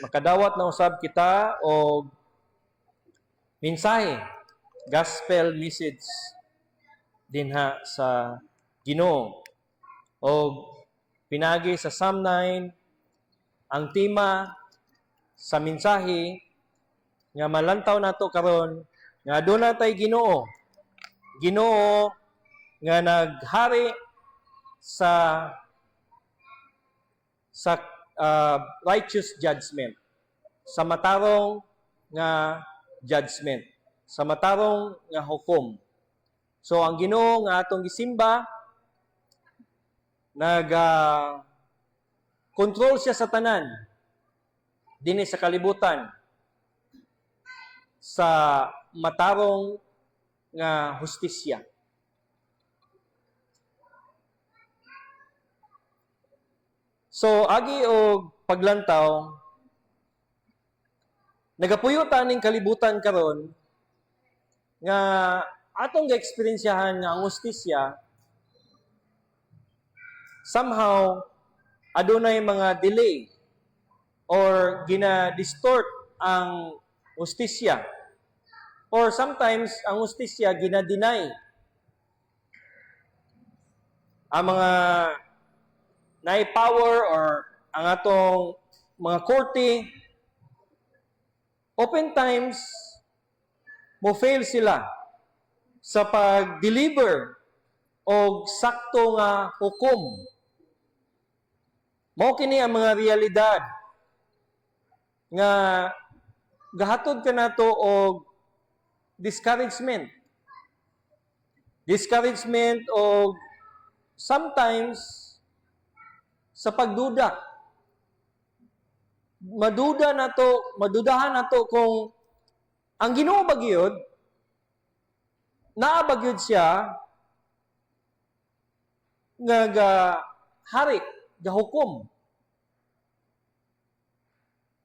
makadawat na usab kita og mensahe, gospel message dinha sa Ginoo. Og pinagi sa Psalm 9 ang tema sa mensahe nga malantaw nato karon nga aduna tay Ginoo. Ginoo nga naghari sa righteous judgment, sa matarong nga judgment, sa matarong nga hukom. So ang Ginoo nga atong gisimba control siya sa tanan dinhi sa kalibutan, sa matarong nga hustisya. So agi og paglantaw, nagapuyo ta ning kalibutan karon nga atong ga-eksperyensyahan nga ang hustisya somehow adunay mga delay or gina-distort ang hustisya, or sometimes ang hustisya gina-deny. Ang mga power or ang atong mga korte oftentimes mo fail sila sa pag-deliver og sakto nga hukom. Mao kini ang mga realidad nga gahatod ka nato og discouragement. Discouragement og sometimes sa pagduda. Madudahan nato kung ang Ginoo ba gyud naa ba gyud siya nga hari, gahukom.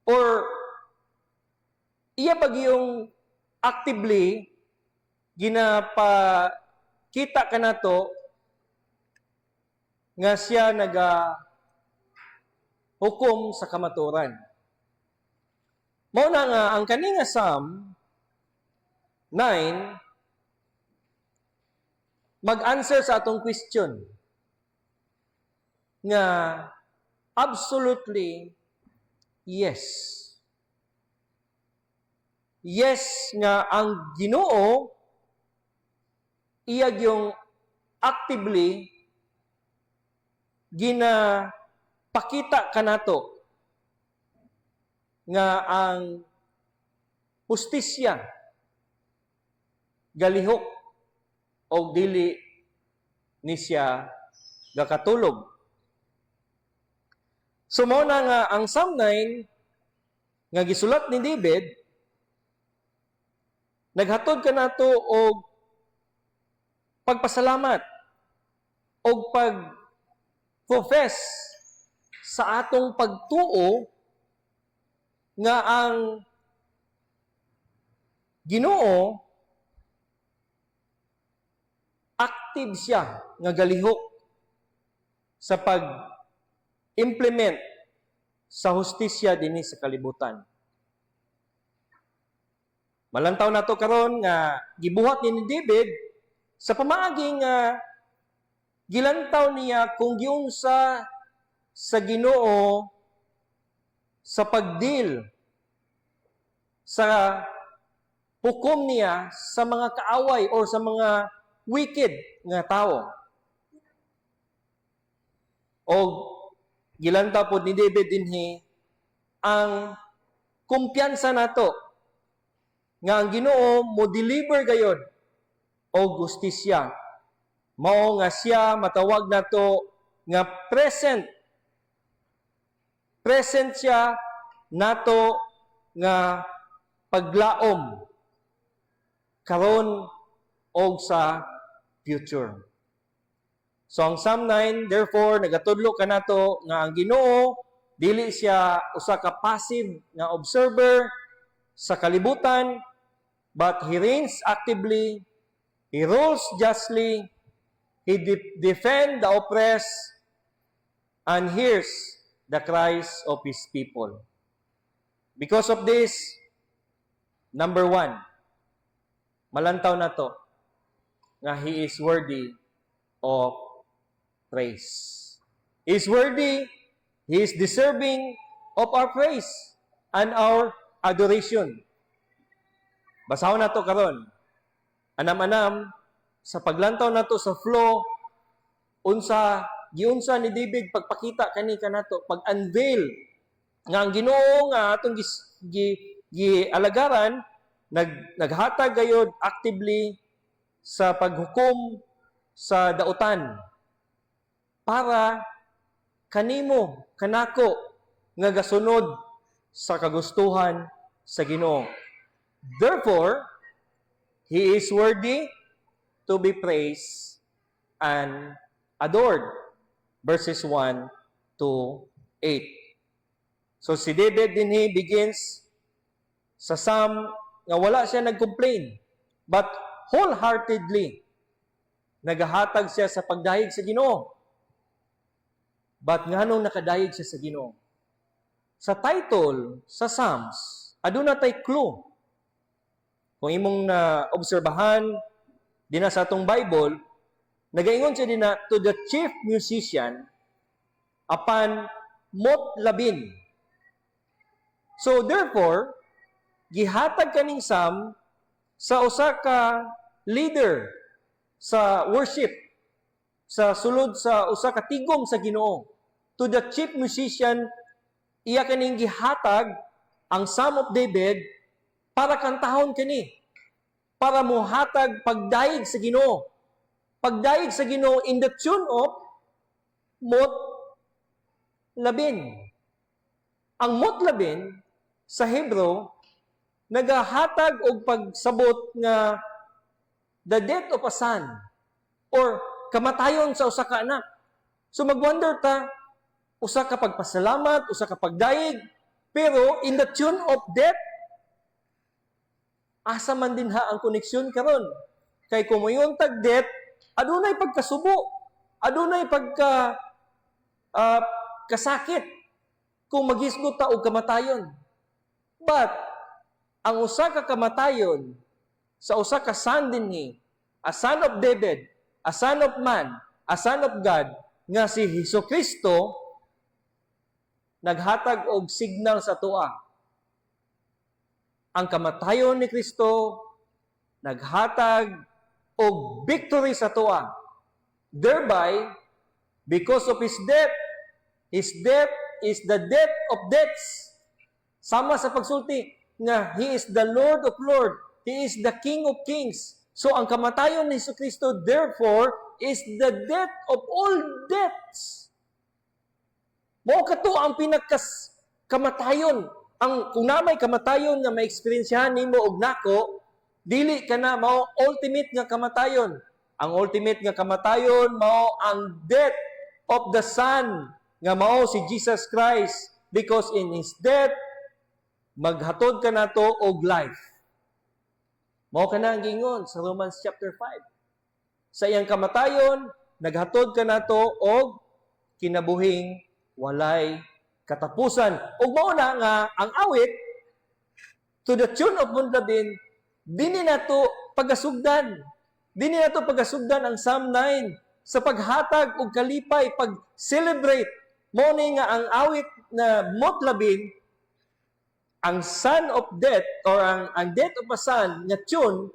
Or iya ba yung actively ginapakita ka nato nga siya hukom sa kamaturan. Mao na nga ang kani nga Psalm 9 mag-answer sa atong question nga absolutely yes. Yes nga ang Ginoo iyag yung actively pakita kanato nga ang hustisya galihok o dili ni siya gakatulog. So mao na nga ang Psalm 9 nga gisulat ni David naghatod kanato og pagpasalamat og pag-profess sa atong pagtuo nga ang Ginoo active siya nga galihok sa pag-implement sa hustisya dinhi sa kalibutan. Malantaw nato karon nga gibuhat ni David sa pamaagi nga gilantaw niya kung giunsa sa Ginoo sa pagdeal sa hukom niya sa mga kaaway or sa mga wicked nga tao. O gilantaw po ni David dinhi ang kumpiyansa nato nga ang Ginoo mo deliver gayud og hustisya. Mao nga siya matawag nato nga present siya nato nga paglaom karon og sa future. So ang Psalm 9 therefore nagatudlo kanato nga ang Ginoo dili siya usa ka passive nga observer sa kalibutan, but He reigns actively, He rules justly, He defend the oppressed, and hears the cries of His people. Because of this, number one, malantaw na to, nga He is worthy of praise. He is worthy, He is deserving of our praise and our adoration. Basahon na to karon. Anam-anam, sa paglantaw na to sa flow, giunsa ni David pagpakita kani kanato, pag-unveil nga ang Ginoo nga atong gialagaran, naghatag gayud actively sa paghukom sa dautan para kanimo, kanako nga gasunod sa kagustuhan sa Ginoo. Therefore, He is worthy to be praised and adored. Verses 1 to 8. So si David din he begins sa psalm nga wala siya nag-complain, but wholeheartedly nagahatag siya sa pagdayeg sa Ginoo. But nganong nakadayeg siya sa Ginoo? Sa title sa Psalms, aduna tay clue. Kung imong na-obserbahan dina sa atong Bible, nagaingon siya dina, to the chief musician apan motlabin. So therefore, gihatag kaning psalm sa usa ka leader sa worship, sa sulod sa usa ka tigom sa Ginoo. To the chief musician, iya kaning gihatag ang Psalm of David para kantahon kini, para mohatag pagdayeg sa Ginoo. Pagdayeg sa Ginoo in the tune of motlabin. Ang motlabin sa Hebrew nagahatag og pagsabot nga the death of a son or kamatayon sa usa ka anak. So magwonder ta, usa ka pagpasalamat, usa ka pagdayeg, pero in the tune of death, asa man din ha ang koneksyon karon. Kay kung mayon tag death, adunay pagkasubo, adunay kasakit kung maghisgot ta og kamatayon. But ang usa ka kamatayon sa usa ka son dinhi, a son of David, a son of man, a son of God, nga si Hesukristo, naghatag og signal sa tuwa. Ang kamatayon ni Kristo naghatag og victory sa tuwa. Thereby, because of His death is the death of deaths. Sama sa pagsulti nga He is the Lord of Lords, He is the King of Kings. So ang kamatayon ni Jesucristo therefore is the death of all deaths. Mao kato ang kamatayon. Kung namay kamatayon nga ma-experiensyahan nimo og nako, dili ka na mao ultimate nga kamatayon. Ang ultimate nga kamatayon mao ang death of the Son nga mao si Jesus Christ, because in His death maghatod ka nato og life. Mao kana ang giingon sa Romans chapter 5. Sa iyang kamatayon naghatod ka nato og kinabuhing walay katapusan. Ug mao na nga ang awit to the tune of motlabin, dini nato pagasugdan. Dini nato pagasugdan ang Psalm 9 sa paghatag og kalipay, pag-celebrate. Mao ni nga ang awit na motlabin, ang son of death or ang death of a son nga tune,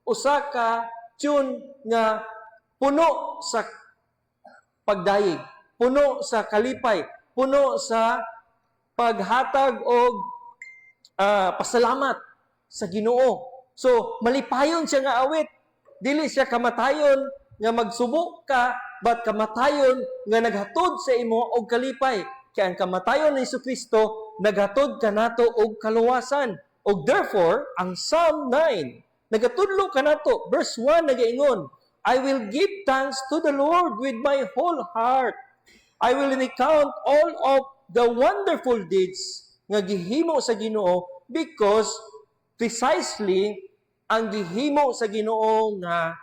usa ka tune nga puno sa pagdayeg, puno sa kalipay, puno sa paghatag og pasalamat sa Ginoo. So, malipayon siya nga awit. Dili siya kamatayon nga magsubo ka, but kamatayon nga naghatod sa imo og kalipay. Kaya ang kamatayon ni Jesucristo, naghatod ka nato og kaluwasan. Og therefore, ang Psalm 9, nagatudlo ka nato, verse 1 nagaingon, I will give thanks to the Lord with my whole heart. I will recount all of the wonderful deeds nga gihimo sa Ginoo, because precisely ang gihimo sa Ginoo nga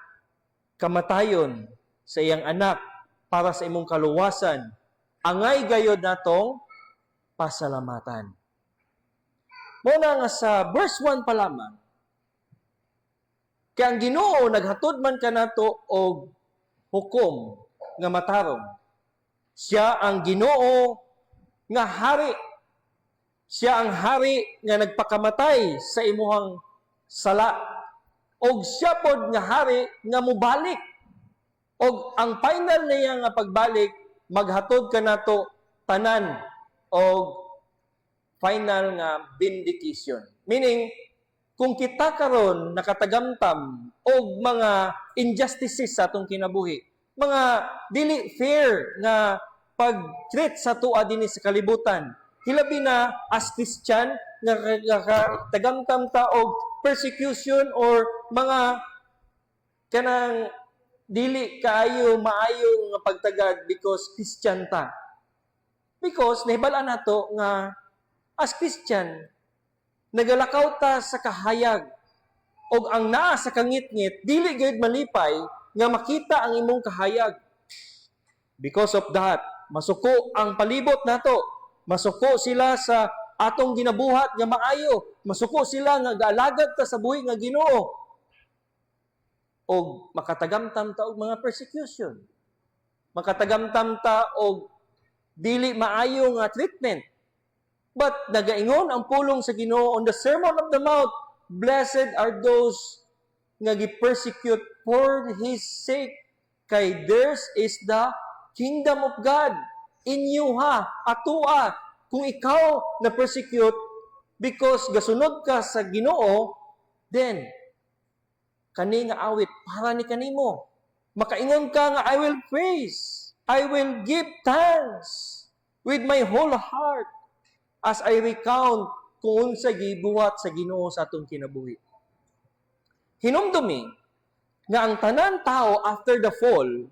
kamatayon sa iyang anak para sa imong kaluwasan, angay gayod natong pasalamatan. Mao na nga sa verse 1 pa lamang, kaya ang Ginoo naghatod man kanato og hukom nga matarong. Siya ang Ginoo nga hari. Siya ang hari nga nagpakamatay sa imuhang sala. Og siya pod nga hari nga mubalik. Og ang final niya nga pagbalik, maghatod kanato tanan og final nga vindication. Meaning, kung kita karon nakatagamtam og mga injustices sa atong kinabuhi, mga dili fair nga pag-treat sa tuwa dinhi sa kalibutan, hilabi na as Christian nga nakatagamtam ta og persecution or mga kanang dili kaayo maayo nga pagtagad because Christian ta. Because nahibal-an nato nga as Christian, nagalakaw ta sa kahayag o ang naa sa kangit-ngit, dili gayud malipay nga makita ang imong kahayag. Because of that, masuko ang palibot nato. Masuko sila sa atong ginabuhat nga maayo. Masuko sila nga gaalagad ta sa buhi nga Ginoo. O makatagamtam ta og mga persecution. Makatagamtam ta og dili maayo nga treatment. But nagaingon ang pulong sa Ginoo on the Sermon of the Mount, blessed are those nga gi-persecute for His sake, kay theirs is the kingdom of God. Inyo ha, atua, kung ikaw na persecute because gasunod ka sa Ginoo, then kani nga awit para ni kanimo. Makaingon ka nga I will praise, I will give thanks with my whole heart as I recount kung unsa gibuhat sa Ginoo sa atong kinabuhi. Hinumdumi nga ang tanan tao after the fall,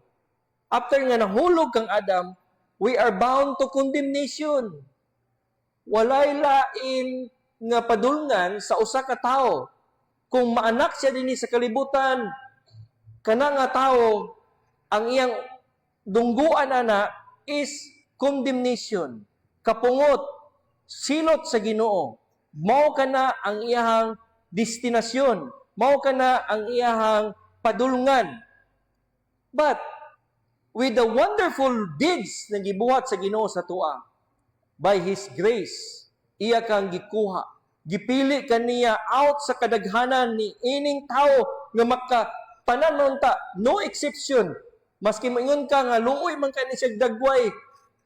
after nga nahulog kang Adam, we are bound to condemnation. Walay lain nga padulngan sa usa ka tawo. Kung maanak siya dinhi sa kalibutan, kana nga tawo ang iyang dungguan ana is condemnation, kapungot, silot sa Ginoo. Mao kana ang iyahang destinasyon. Mao kana ang iyahang padulngan. But with the wonderful deeds na gibuhat sa Ginoo sa tuwa, by His grace, iya kang gikuha. Gipili kaniya out sa kadaghanan ni ining tao nga makapanan ta, no exception. Maski moingon ka nga luoy man kani siya dagway,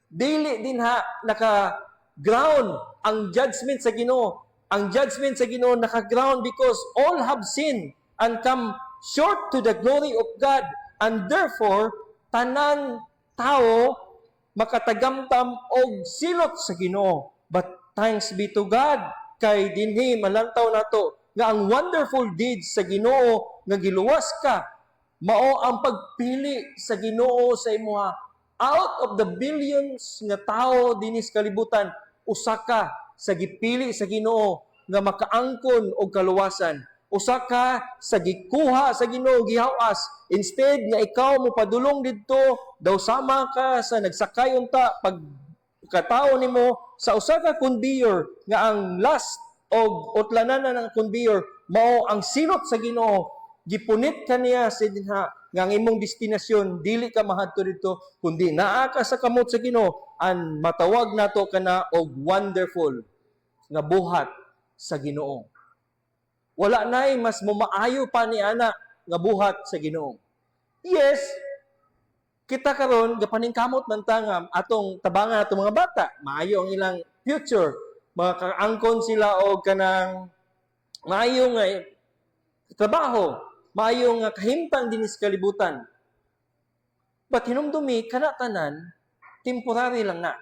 dili din ha naka-ground ang judgment sa Ginoo. Ang judgment sa Ginoo naka-ground because all have sinned and come short to the glory of God, and therefore tanan tao makatagamtam og silot sa Ginoo. But thanks be to God, kay dinhi malantaw nato nga ang wonderful deeds sa Ginoo nga giluwas ka, mao ang pagpili sa Ginoo sa imuha. Out of the billions nga tao dinhi sa kalibutan, usa ka sa gipili sa Ginoo nga makaangkon og kaluwasan. Usa ka sa gikuha sa Ginoo gihawas. Instead nga ikaw mo padulong didto, daw sama ka sa nagsakay unta pag katawo nimo sa usa ka conveyor nga ang last og utlanan ng conveyor mao ang silot sa Ginoo. Gipunit kaniya sa dinha nga ang imong destinasyon dili ka mahadto dito kundi naa ka sa kamot sa Ginoo, and matawag nato kana og wonderful nga buhat sa Ginoo. Wala nay mas mamaayo pa ni ana nga buhat sa Ginoo. Yes, kita karon gapaningkamot man ta nga atong tabangan atong mga bata, maayo ang ilang future, makaangkon sila og kanang maayo nga trabaho, maayo nga kahimtang dinhi sa kalibutan. But hinumdumi kana tanan temporary lang na.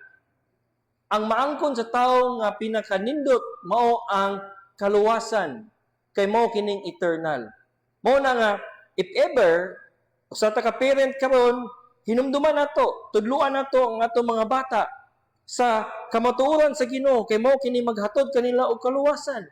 Ang maangkon sa tawo nga pinakanindot mao ang kaluwasan, kay mao kining eternal. Mao na nga if ever sa ta ka parent karon, hinumduman nato, tudluan nato ang ato mga bata sa kamatuoran sa Ginoo, kay mao kini maghatod kanila og kaluwasan.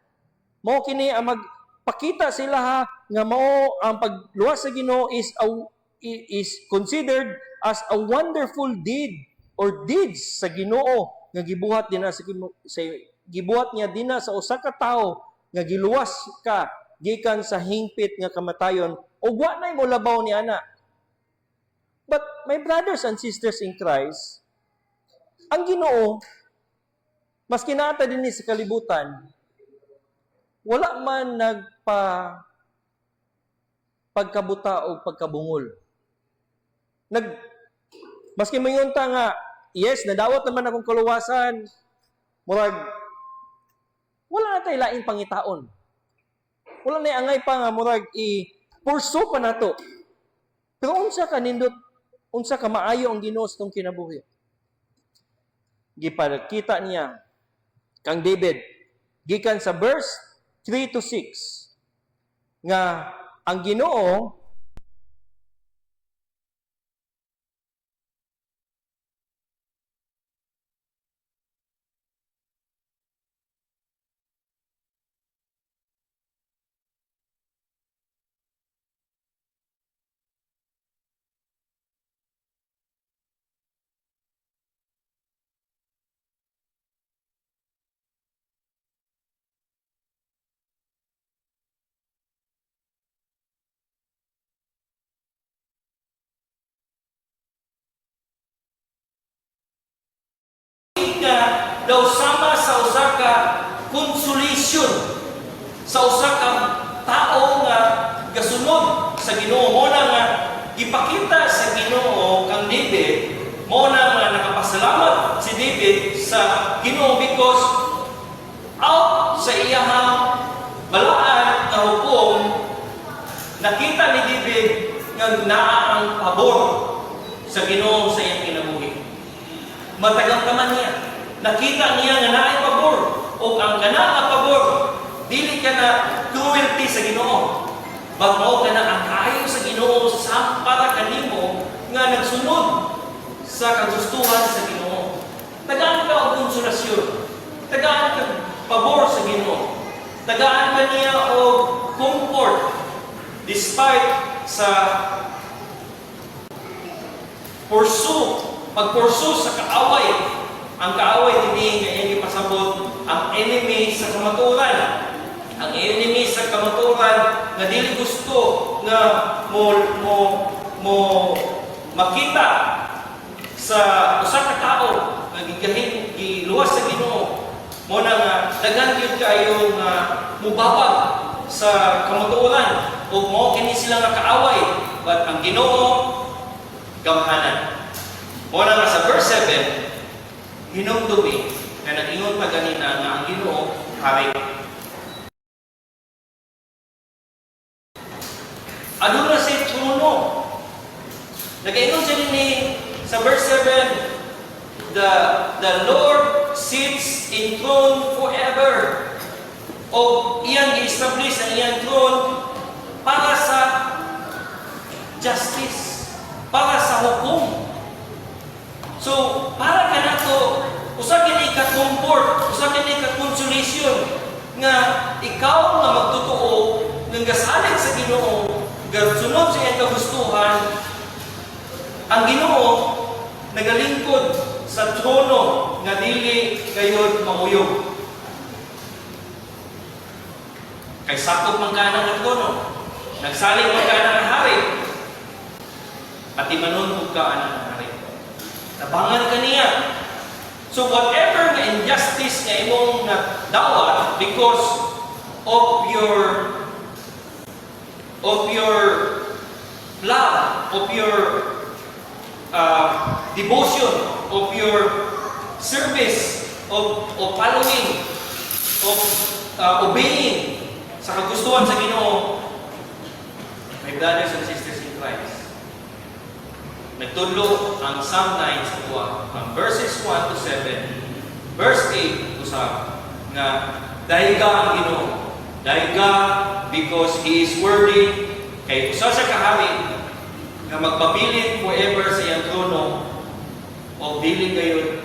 Mao kini ang magpakita sila ha nga mao ang pagluwas sa Ginoo is considered as a wonderful deed or deeds sa Ginoo nga gibuhat dinha sa gibuhat niya dinha sa usa ka tawo nga giluwas ka gikan sa hingpit nga kamatayon ug wa nay molabaw ni ana. But my brothers and sisters in Christ, ang Ginoo maski naata dinhi sa kalibutan, wala man pagkabuta o pagkabungol. Maski mayunta nga, yes, nadawat naman akong kaluwasan, murag, wala na tayo laing pangitaon. Wala na angay pa nga, murag, i-pursue pa na to. Pero unsa ka nindot, unsa ka maayo ang Ginoo sa itong kinabuhi. Gipakita niya, kang David, gikan sa verse 3 to 6, nga ang Ginoo daw sama sa usa ka consolation sa usa ka tao nga gasunod sa Ginoo. Mo na nga gipakita sa Ginoo kang David, mo na nga nakapasalamat si David sa Ginoo because out sa iyahang balaan nga hukom nakita ni David nga naa ang pabor sa Ginoo sa iyang kinabuhi. Matagang kaman niya. Nakita niya nga naay pabor o ang kana nga pabor dili ka na cruelty sa Ginoo. Bagmao ka na ang kaayo sa Ginoo para kanimo nga nagsunod sa kagustuhan sa Ginoo. Tagaan ka og konsolasyon. Tagaan ka pabor sa Ginoo. Tagaan ka niya og comfort despite sa pag-pursue sa kaaway. Ang kaaway din nga ini pasabot ang enemy sa kamaturan. Ang enemy sa kamaturan nga dili gusto nga mo makita sa usa ka tawo nga giluwas sa Ginoo. Mo na nga daghan gyud kayo nga mubabag sa kamaturan ug mao kini sila nga kaaway. But ang Ginoo gamhanan. Mo na nga sa verse 7 hinumdumi na nag-ingon pa ganina nga ang Ginoo hari. Aduna si trono. Nag-ingon siya ni sa verse 7, the Lord sits in throne forever. O iyang i-establish ang iyang throne para sa justice, para sa hukom. So, para ka na to, usa kini ka comfort, usa kini ka consolation nga ikaw nga magtotoo nga gasalig sa Ginoo, gasunod sa iyang kagustuhan, ang Ginoo nagalingkod sa trono nga dili gayud mauyog. Kay sakop man ka ng trono, nagsalig man ka ng hari, pati manon ug ka ng hari. Tabangan ka niya. So whatever nga injustice nga imong nadawat because of your love, of your devotion, of your service, of following, of obeying sa kagustuhan sa Ginoo, my brothers and sisters in Christ, nagtudlo ang Psalm 9 sa tuwa, ang verses 1 to 7, verse 8 usab nga dahiga ang Ginoo, dahiga because He is worthy, kay usa sa kahari nga magpabilin forever sa iyang trono o dili gayud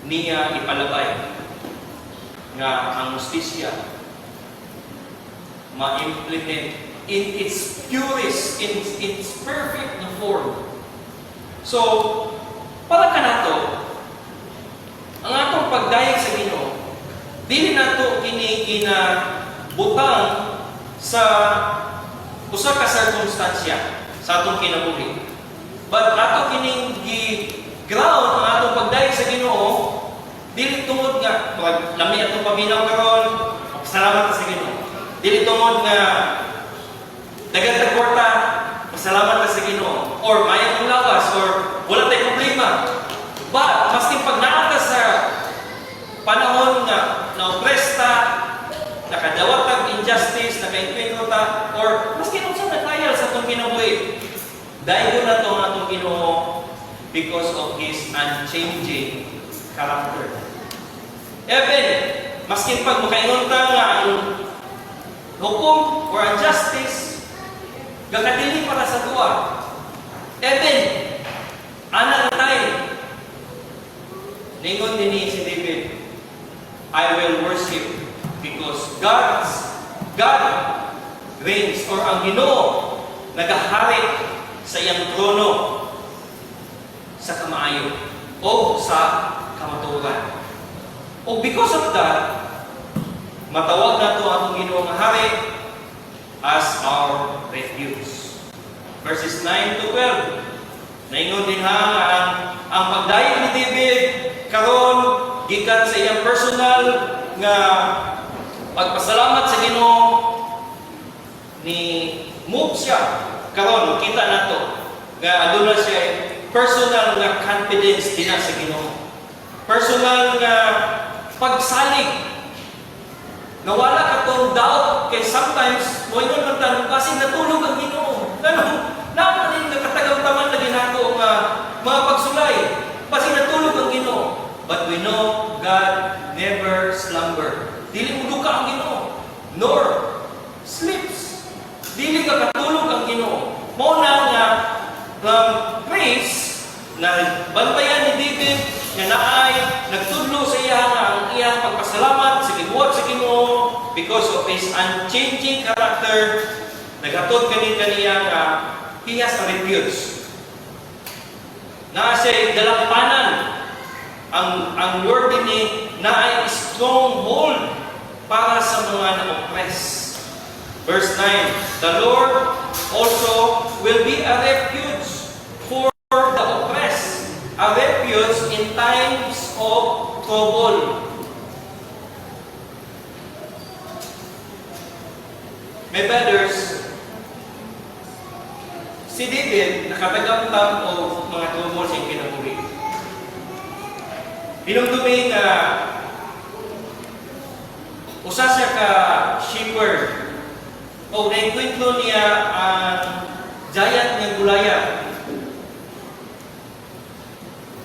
niya ipalabay nga ang justisya ma-implement in its purest, in its perfect na form. So, para ka nato, ang atong pagdayeg sa Ginoo kini butang sa usa ka circumstansya sa atong kinabuhi. But ato kining ground ang atong pagdayo sa Ginoo dili tungod nga lami atong paminaw karon, salamat sa Ginoo. Dili tungod nga dagan ta kwarta, salamat sa Ginoo, or mayang lawas, or wala tay problema. But maski pag naa sa panahon nga na-oppress ta, nakadawat kag injustice, naka-enkwentro ta, or maski unsa naglayal sa atong kinabuhi, dayon na to ang atong Ginoo because of His unchanging character. Even, maski pag makaingon ta nga ang hukom or ang justice, gakadili para sa tuwa. Even, ana na tayo. Ningon din si David, I will worship because God reigns, or ang Ginoo nagahari sa iyang trono sa kamaayo o sa kamatuoran. O because of that, matawag na ito ang Ginoo nga hari as our refuge. Verses 9 to 12. Naingon din ang pagdayon ni David karon gikan sa iyang personal nga pagpasalamat sa Ginoo, ni move siya karon makita nato nga aduna siya personal nga confidence dinha sa Ginoo, personal nga pagsalig. Nawala ka tong doubt kay sometimes moingon man tan kasi natulog ang Ginoo. Naman din nakatagaw-taman na ginako nga mga pagsulay kasi natulog ang Ginoo. But we know God never slumber. Dili mo duka ang Ginoo, nor sleeps. Dili ka katulog ang Ginoo. Mao na nga grace na bantayan ni David nga naay nagtudlo sa iya nga ang iyang pagpasalamat sa gibuhat sa Ginoo because of His unchanging character. Naghatod kaniya nga He has a refuge. Na siya dalampanan. Ang word din ni na ay stronghold para sa mga na-oppress. Verse 9, the Lord also will be a refuge for the oppressed, a refuge in times of trouble. My brothers, si David nakatagamtam o mga trouble sa kinabuhi. Dinumdumi nga usa siya ka shepherd o nainkwentro niya ang giant ng Goliath.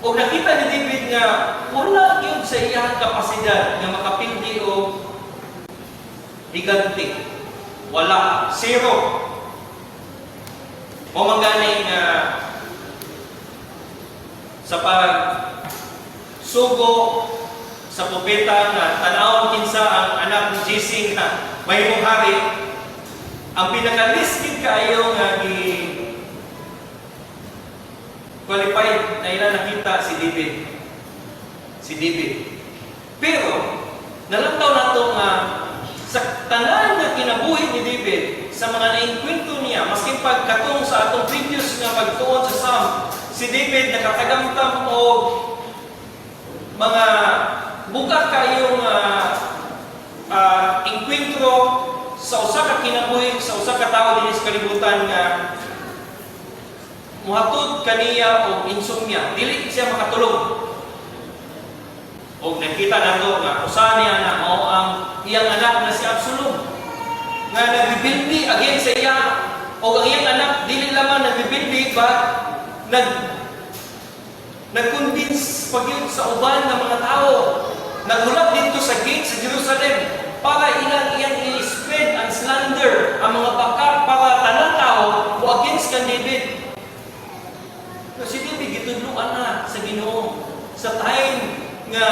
O nakita ni David nga wala gyud sa iyang kapasidad nga makapindi o higanti. Wala, zero. O mangganay nga sa sugo sa propeta nga tanawon kinsa ang anak ni Jesse na mahimong hari, ang pinakalisted kaayo nga qualified na ila nakita si David. Pero nalantaw nato nga sa tanan nga kinabuhi ni David, sa mga nainkwento niya, maski pagkatong sa atong previous nga pagtuon sa Psalm, si David nakatagamtam o mga buka kayong inkwentro sa usa ka kinabuhi, sa usa ka tawo dinhi sa kalibutan nga muhatod kaniya og insomnia, dili siya makatulog. O nakita nato nga usa niya na mao ang iyang anak na si Absalom nga nagbibildi against sa iya, o ang iyang anak dili lamang nagbibildi but nag-convince pagyud sa uban ng mga tao, naghulap dito sa gate sa Jerusalem para iyang i-spread ang slander, ang mga bakak para tanang tao o against kan David. Kasi David gitudluan na sa Ginoo sa time nga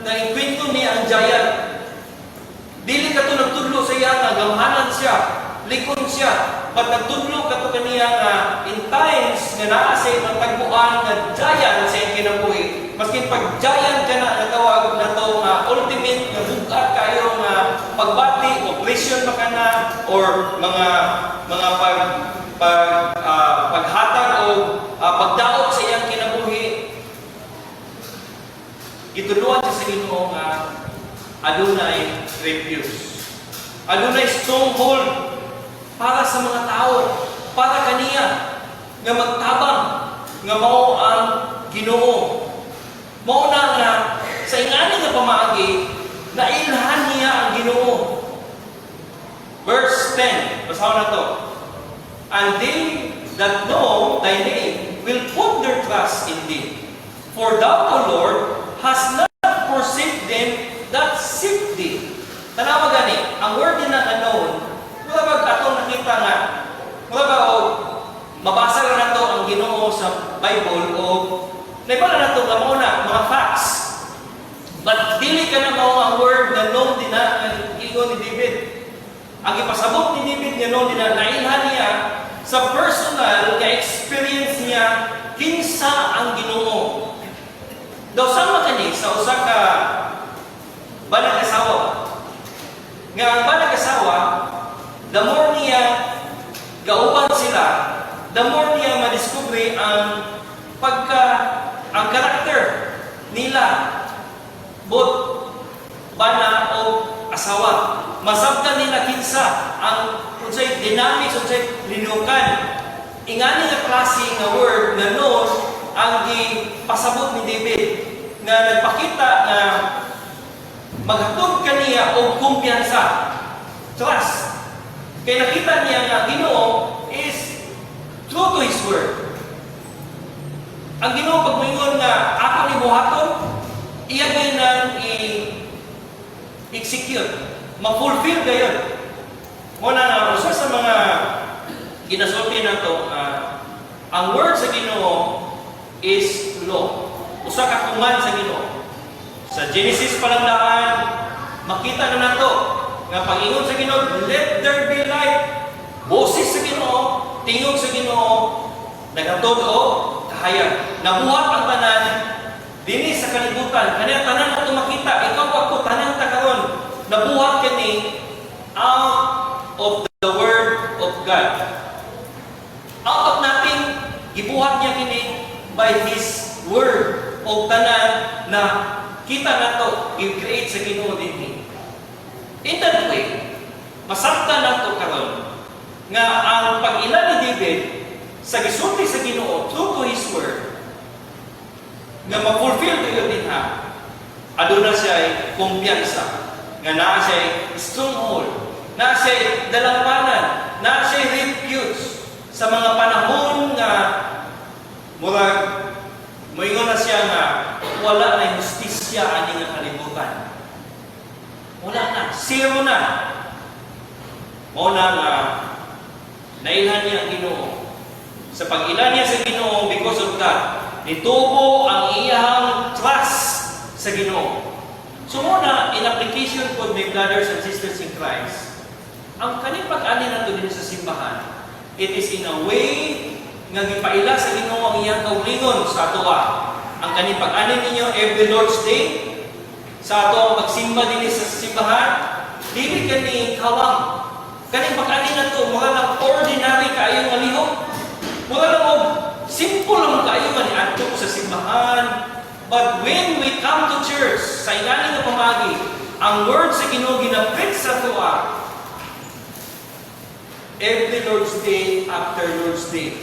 na-inkwento niya ang giant. Dili ka to nagtudlo sa iya nga gamhanan siya, likon siya. Pag nagtudlo ka to kaniya nga in times nga naa sa ibang tagpuan nga giant sa iyang kinabuhi. Maski pag giant ka na natawag na to nga ultimate nga buka pagbati, operation ba ka na, or mga paghatag o pagdaot sa iyang kinabuhi, gituluan sa Ginoo nga adunay refuge. Adunay stronghold para sa mga tao, para kaniya nga magtabang nga mao ang Ginoo. Mao na nga sa ingani nga pamaagi nailhan niya ang Ginoo. Verse 10, basahan na to. And they that know thy name will put their trust in thee. For thou, O Lord, hast not forsaken them that seek thee. Tanawa gani, ang word din na unknown, mula ba atong nakita nga, mula ba mabasa na nato ang Ginoo sa Bible o naibala na ito nga muna, mga facts. But dili ka na mao ang word na known din na ang ingon ni David. Ang ipasabot ni David nga known din na nailhan niya sa personal nga experience niya kinsa ang Ginoo. Daw sama kani sa usa ka banag asawa. Nga ang banag asawa, the more niya gauban sila, the more niya madiskubre ang karakter nila both bana o asawa. Masabtan nila kinsa ang unsay dynamics, unsay linukan. Ingani nga klase nga word nga known ang gipasabot ni David nga nagpakita nga maghatod kaniya og kumpiyansa, trust. Kay nakita niya nga Ginoo is true to His word. Ang Ginoo pag moingon nga ako ni buhaton, iya gyud nang i-execute, ma-fulfill gayon. Muna nga usa sa mga ginasulti nato, ang word sa Ginoo is law. Usa ka kuman sa Ginoo. Sa Genesis pa lang daan, makita na nato nga pag-ingon sa Ginoo, let there be light. Boses sa Ginoo, tingog sa Ginoo, nagatod o kahayag. Nabuhat ang tanan dinhi sa kalibutan. Kaniya tanan ato makita, ikaw ako tanan ta karon. Nabuhat kani out of the word of God. Out of nothing, gibuhat niya kini by His word o tanan na kita nato i-create sa Ginoo dinhi. In that way, masabtan nato karon nga ang pag-ila ni David sa gisulti sa Ginoo true to His word nga ma-fulfill kayo din ha. Aduna siya kumpiyansa nga naa siya stronghold, naa siya dalampanan, naa siya refuge sa mga panahon nga murag moingon na siya nga wala na justisya ani nga kalibutan. Wala na, zero na. Mo na nga nailhan niya ang Ginoo. Sa pag-ila niya sa Ginoo because of that, nitubo ang iyang trust sa Ginoo. So muna, in application po, my brothers and sisters in Christ, ang kaning pag-ani nato din sa simbahan, it is in a way nga gipaila sa Ginoo ang iyang kaulingon sa atoa. Ang kaning pag-ani ninyo every Lord's Day, sa ato ang magsimba din sa simbahan, dili kani kawang. Kaning pag-ani nato, mga lang ordinary kaayong malihok. Mga lang simple lang kayo maniadto sa simbahan. But when we come to church, sa ingani nga pamagi, ang word sa Ginoo ginapit sa tuwa every Lord's Day after Lord's Day.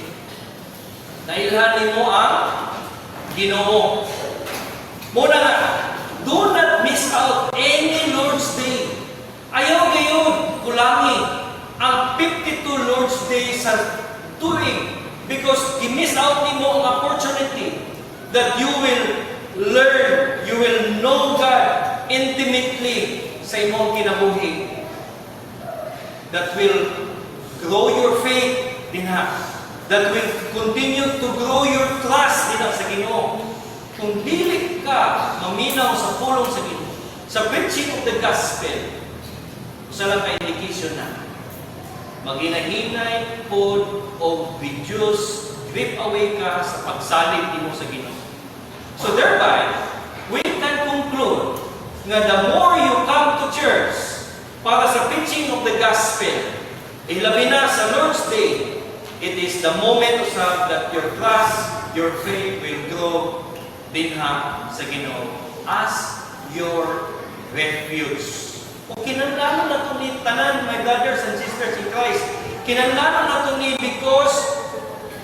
Nailhan mo ang Ginoo. Muna nga, do not miss out any Lord's Day. Ayaw ngayon kulangi ang 52 Lord's Day sa tuig. Because i-miss out nimo ang opportunity that you will learn, you will know God intimately sa imong kinabuhi. That will grow your faith dinha. That will continue to grow your trust dinha sa Ginoo. Kung dili ka maminaw sa pulong sa Ginoo, sa preaching of the gospel, usa lang ka indication na maghinahinay pod o reduce, grip away ka sa pagsalig nimo sa Ginoo. So thereby, we can conclude nga the more you come to church, para sa preaching of the gospel. Ilabi na sa Lord's Day, it is the moment usab that your trust, your faith will grow dinha sa Ginoo as your refuge. O kinahanglan nato ni tanan, my brothers and sisters in Christ, kinahanglan nato ni because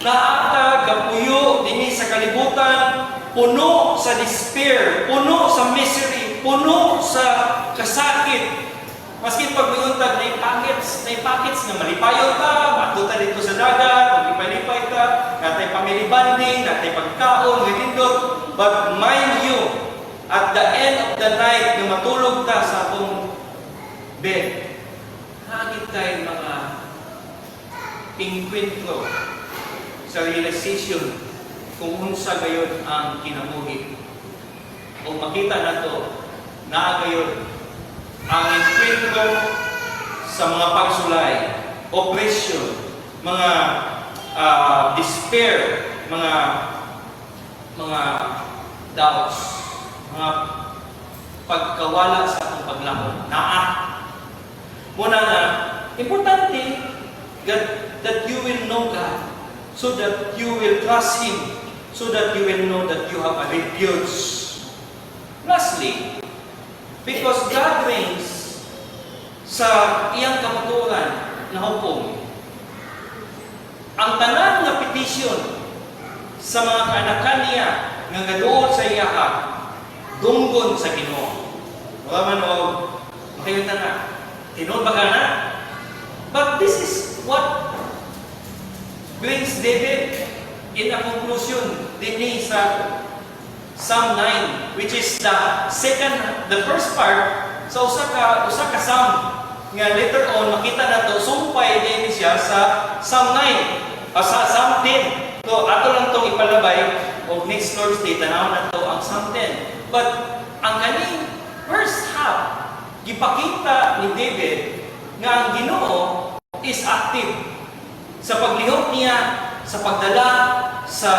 naata gapuyo dinhi sa kalibutan, puno sa despair, puno sa misery, puno sa kasakit. Maski pag mayuntag na packets na malipayon ka, matuta dito sa dagat, maglipay-lipay ka, natay family bonding, natay pagkaon, nilindot. But mind you, at the end of the night, na matulog ka sa atong bed, hagit kayo mga inkwentro sa realization kung unsa gayon ang kinabuhi. O makita nato na gayon ang enkwentro sa mga pagsulay, oppression, mga despair, mga doubts, mga pagkawala sa atong paglakon. Muna nga, importante that you will know God, so that you will trust Him, so that you will know that you have a refuge. Lastly, because God reigns sa iyang kamatuoran na hukom, ang tanan nga petition sa mga kaanakan niya nga gaduol sa iyaha, dunggon sa Ginoo. Wala man o makayutan na. Tinuod ba ka na? But this is what brings David in a conclusion dinhi sa Psalm 9, which is the first part sa usa ka Psalm nga later on makita nato sumpay din siya sa Psalm 9 o sa Psalm 10. So ato lang tong ipalabay o next Lord's Day tanaw nato ang Psalm 10. But ang kaning first half gipakita ni David nga ang Ginoo is active sa paglihok niya, sa pagdala, sa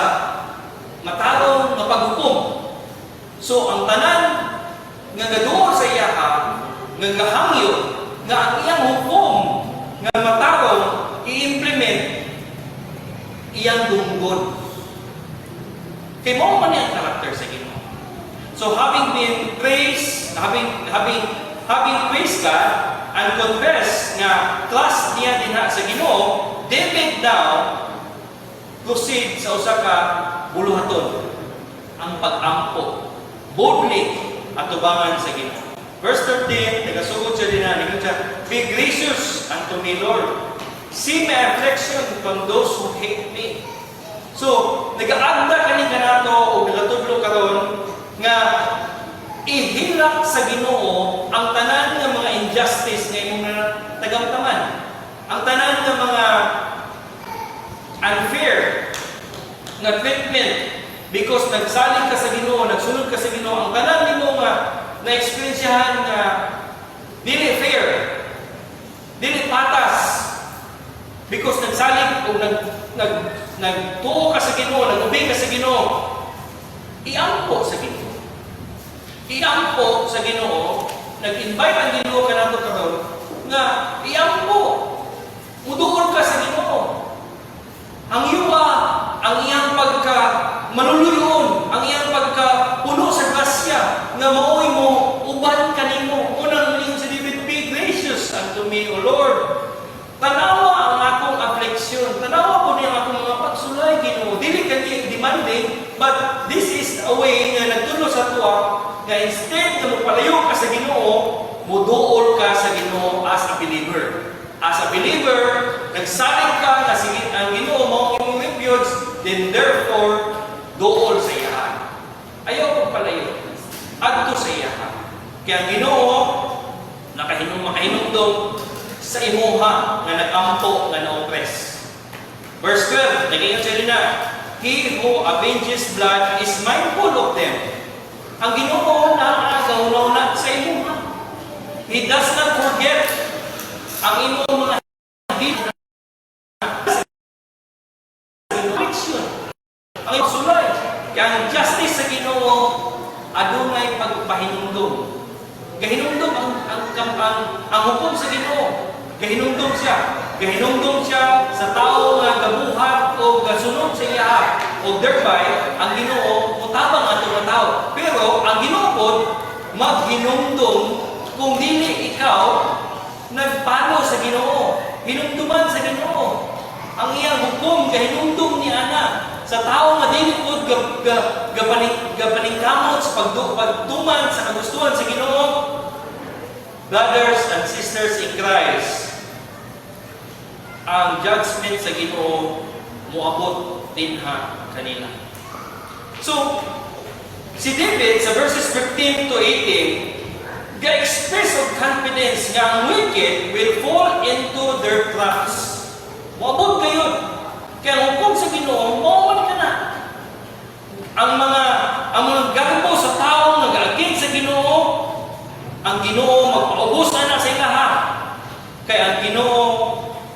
matarong nga paghukom. So ang tanan nga gaduol sa iyaha, nga gahangyo, nga ang iyang hukom, nga matarong i-implement iyang dunggon. Kay mao man ang karakter sa Ginoo. So having been praised, having praised God and confess nga trust niya dinha sa Ginoo, David now proceed sa usa ka buluhaton, ang pag-ampo, boldly atubangan sa Ginoo. Verse 13, nagasugod siya din na, be gracious unto me, Lord. See my affliction from those who hate me. So, nag-aanda kanin ka nato o nagatudlo karon nga ihilak sa Ginoo ang tanan nga mga injustice nga imong tagamtaman. Ang tanan nga mga unfair na treatment because nagsalig ka sa Ginoo, nagsunod ka sa Ginoo, ang tanan nimo nga na-experiensyahan nga dili fair, dili patas because nagsalig o nagtuo ka sa Ginoo, nag-obey ka sa Ginoo, iampo sa Ginoo. Iampo sa Ginoo, nag-invite ang Ginoo ka nato karon nga iampo, muduol ka sa Ginoo. Ang yuwa, ang iyang pagka maluluyon, ang iyang pagka puno sa grasya, nga maoy mo, uban kanimo. Unang ning sa David, be gracious unto me, O Lord. Tanawa ang akong affliction, tanawa po niya ang akong mga pagsulay, Ginoo. Dili kani demanding, but this is a way nga nagtulo sa tuwa, nga instead nga mupalayo ka sa Ginoo, muduol ka sa Ginoo as a believer. As a believer, nagsalig ka na sige ang Ginoo mo imong refuge, then therefore dool sa iyahan. Ayaw pagpalayo. Adto sa iyahan. Kaya ang Ginoo makahinumdom sa imuha nga nag-ampo nga na-oppress. Verse 12, nag-ingat siya rin na, he who avenges blood is mindful of them. Ang Ginoo naagaw na sa imuha. He does not forget ang imong mga hid affliction. Ang imong sulay. Kaya ang justice sa Ginoo adunay pagpahinumdom. Gahinumdom ang ang hukom sa Ginoo. Gahinungdong siya sa tao nga gabuhat o gasunod sa iya. O thereby, ang Ginoo mutabang ato nga tao. Pero ang Ginoo pod maghinungdong kung dili ikaw nagpalo sa Ginoo, hinumduman sa Ginoo. Ang iyang hukom gahinumdum ni ana sa tao nga dili pod gapaningkamot sa pagtuman sa kagustuhan sa Ginoo. Brothers and sisters in Christ, ang judgment sa Ginoo moabot dinha kanila. So, si David sa verses 15 to 18 ga-express of confidence nga ang wicked will fall into their traps. Moabot kayo. Kaya ang hukom sa Ginoo, mawawala ka na. Ang mga garbo sa tao nag-agin sa Ginoo, ang Ginoo magpaubos na sa ilaha. Kaya ang Ginoo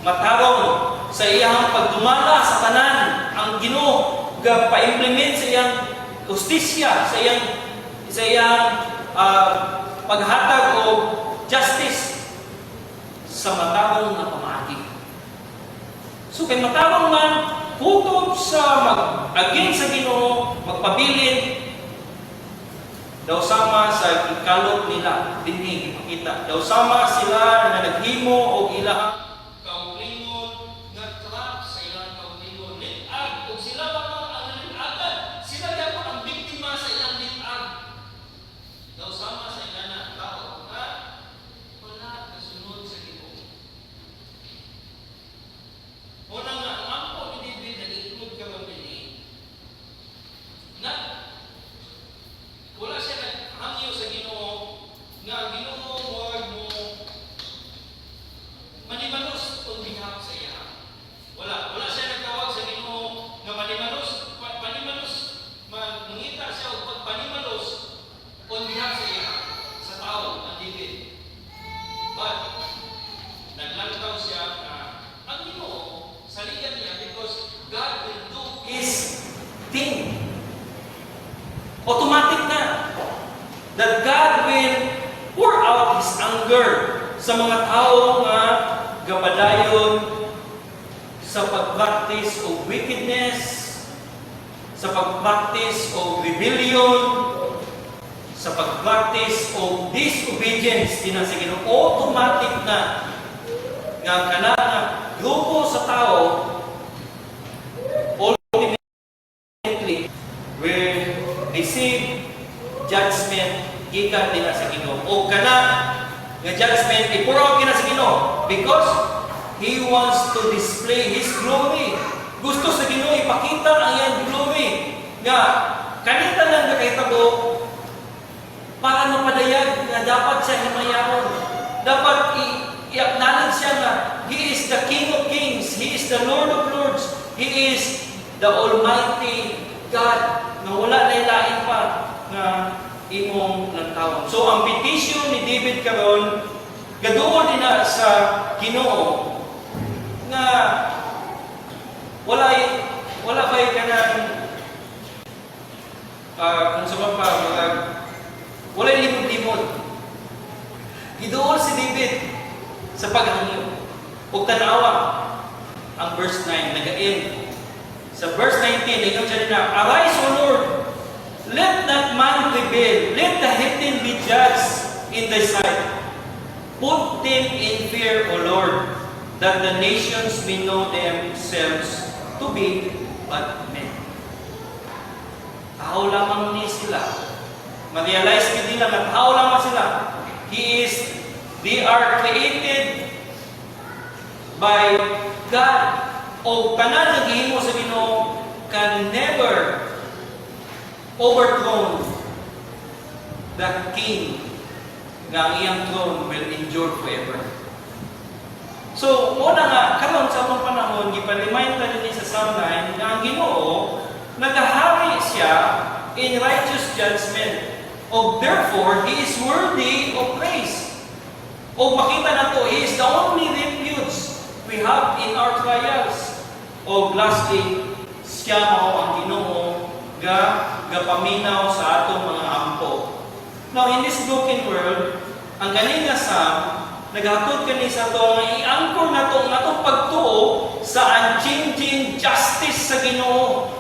matarong sa iyang pagdumala sa tanan. Ang Ginoo pa-implement sa iyang justisya, sa iyang paghatag o justice sa matarong na pamaagi. So kay matarong man kutob sa mag-agin sa Ginoo, magpabilin daw sama sa ikalot nila dinhi makita. Daw sama sila na naghimo og ilahang kaulingon nagtrap sa ilang kaulingon litag ug sila pa ang litagan. Sila gyapon ang biktima sa ilang litag. Daw sama sa ilang tao nga wala kasunod sa Ginoo. Una nga ang ampo ni David nag-include karon dinhi na wala siya naghangyo sa Ginoo nga ang Ginoo wag mo manimanos on behalf sa iya. Wala siya nagtawag sa Ginoo nga manimanos mangita siya og pagpanimanos on behalf sa iya sa tao ang David. But naglantaw siya na ang Ginoo saligan niya because God will do His thing. Automatic na that God will pour out His anger sa mga tao nga gapadayon sa pag-practice of wickedness, sa pag-practice of rebellion, sa pag-practice of disobedience din sa Ginoo. Automatic na nga kanang grupo sa tao ultimately will receive judgment gikan din sa Ginoo. O kana nga judgment i-pour out sa Ginoo because He wants to display His glory. Gusto sa Ginoo ipakita ang iyang glory nga kanita lang nakahitabo para mapadayag nga dapat siya himayaon. Dapat i-acknowledge siya nga He is the King of Kings, He is the Lord of Lords, He is the Almighty God na wala na ilain pa nga imong nagtawag. So ang petition ni David karon gaduol din na sa Ginoo nga wala ba'y kanang kung sa pa wala limod-limod. Giduol si David sa paghangyo ug tanawa ang verse 9 nag-end. Sa verse 19 ingon siya na, "Arise, O Lord, let not man prevail, let the heathen be judged in thy sight. Put them in fear, O Lord, that the nations may know themselves to be but men." Tao lamang ni sila. Ma-realize nila na tao lamang sila. They are created by God. O tanan nga gihimo sa Ginoo can never overthrow the king nga ang iyang throne will endure forever. So, una nga, karon sa among panahon, gipa-remind ta din sa Psalm 9 nga ang Ginoo nagahari siya in righteous judgment. O therefore, He is worthy of praise. O makita nato, He is the only refuge we have in our trials. O lastly, siya mao ang Ginoo gapaminaw sa atong mga ampo. Now, in this broken world, ang ganing nga Psalm, naghatod kani sa to nga i-anchor nato ang atong pagtuo sa unchanging justice sa Ginoo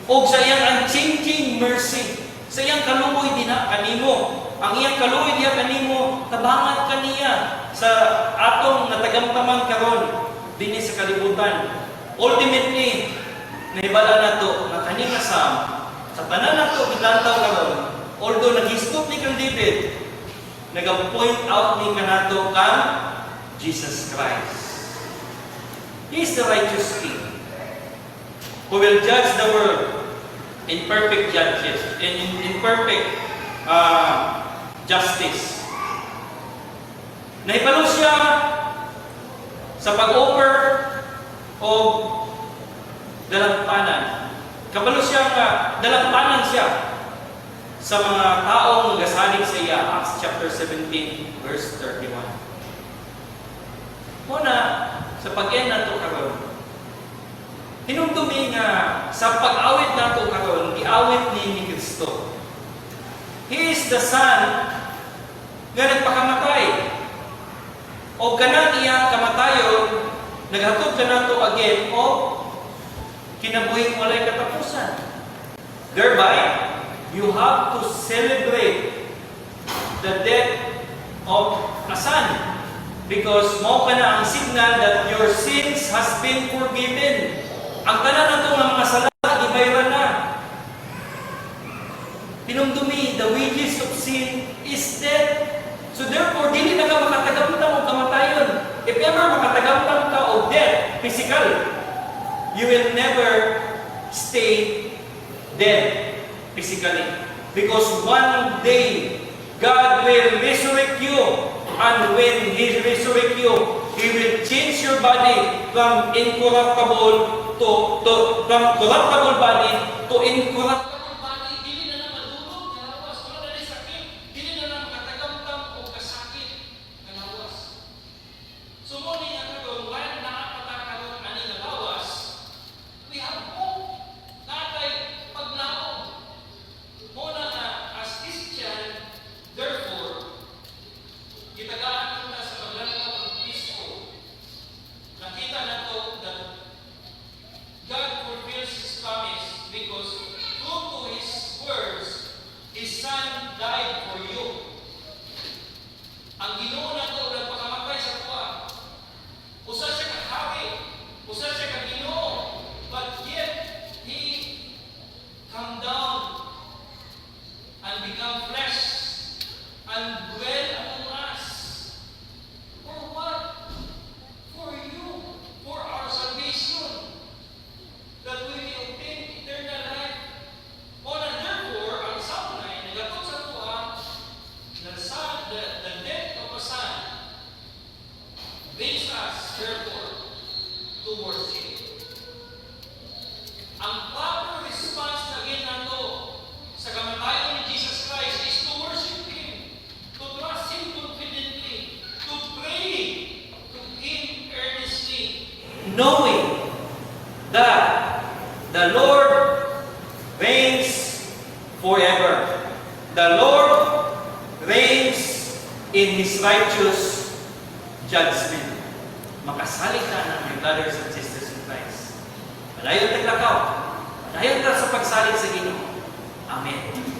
o sa iyang unchanging mercy. Sa iyang kaluoy dinha kanimo. Ang iyang kaluoy diha kanimo tabangan kaniya sa atong natagamtaman karon dinhi sa kalibutan. Ultimately, nahibala nato nga kani nga Psalm sa tanan nato gilantaw karon, although nag-hisgot ni kang David, nag-point out ni kanato kang Jesus Christ. He is the righteous King who will judge the world in perfect judges, in perfect justice. Nahibalo siya sa pag-offer o dalampanan. Kabalo siya nga dalampanan siya sa mga taong nagasalig sa iya. Acts chapter 17, verse 31. Muna, sa pag-end nato karon, hinumdumi nga sa pag-awit nato karon, giawit ni Kristo. He is the Son nga nagpakamatay. O kanang iyang kamatayon, naghatod ka nato again o kinabuhing walay katapusan. Thereby, you have to celebrate the death of a son because mao kana ang signal that your sins has been forgiven. Ang tanan nato nga mga sala gibayran na. Pinumdumi, the wages of sin is death. So therefore, dili na ka makatagamtam o kamatayon. If ever makatagamtam ka o death, physical, you will never stay dead physically. Because one day, God will resurrect you. And when He resurrect you, He will change your body from incorruptible from corruptible body to incorruptible. Knowing that the Lord reigns forever. The Lord reigns in His righteous judgment. Makasalig ka na, my brothers and sisters in Christ. Malayon taglakaw. Malayon ka sa pagsalig sa Ginoo. Amen.